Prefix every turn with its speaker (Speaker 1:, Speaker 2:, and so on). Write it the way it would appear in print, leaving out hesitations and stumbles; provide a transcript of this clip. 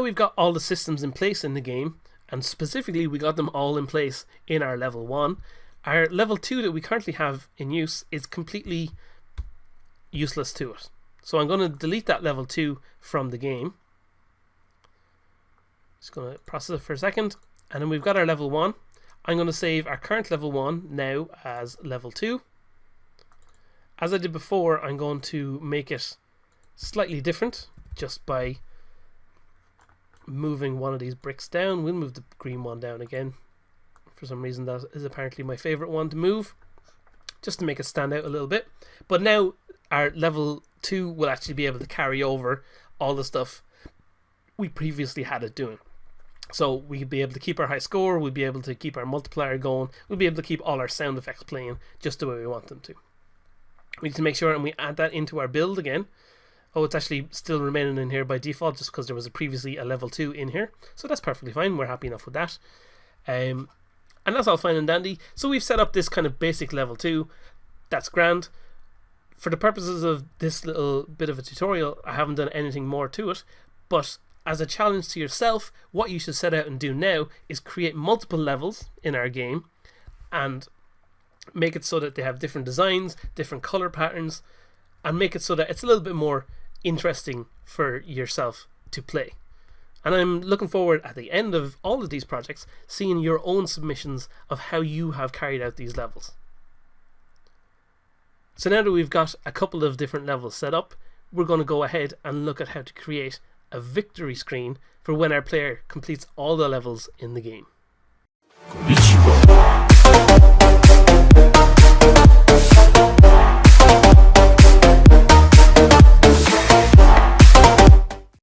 Speaker 1: we've got all the systems in place in the game, and specifically we got them all in place in our level 1, our level 2 that we currently have in use is completely useless to it. So I'm going to delete that level 2 from the game. Just going to process it for a second, and then we've got our level 1. I'm going to save our current level 1 now as level 2. As I did before, I'm going to make it slightly different just by moving one of these bricks down. We'll move the green one down again. For some reason that is apparently my favorite one to move, just to make it stand out a little bit. But now our level 2 will actually be able to carry over all the stuff we previously had it doing. So we'll be able to keep our high score, we'll be able to keep our multiplier going, we'll be able to keep all our sound effects playing just the way we want them to. We need to make sure and we add that into our build again. Oh, it's actually still remaining in here by default just because there was previously a level 2 in here. So that's perfectly fine, we're happy enough with that. And that's all fine and dandy. So we've set up this kind of basic level 2. That's grand. For the purposes of this little bit of a tutorial, I haven't done anything more to it. But as a challenge to yourself, what you should set out and do now is create multiple levels in our game and make it so that they have different designs, different color patterns, and make it so that it's a little bit more interesting for yourself to play. And I'm looking forward at the end of all of these projects seeing your own submissions of how you have carried out these levels. So now that we've got a couple of different levels set up, we're going to go ahead and look at how to create a victory screen for when our player completes all the levels in the game.
Speaker 2: Konnichiwa.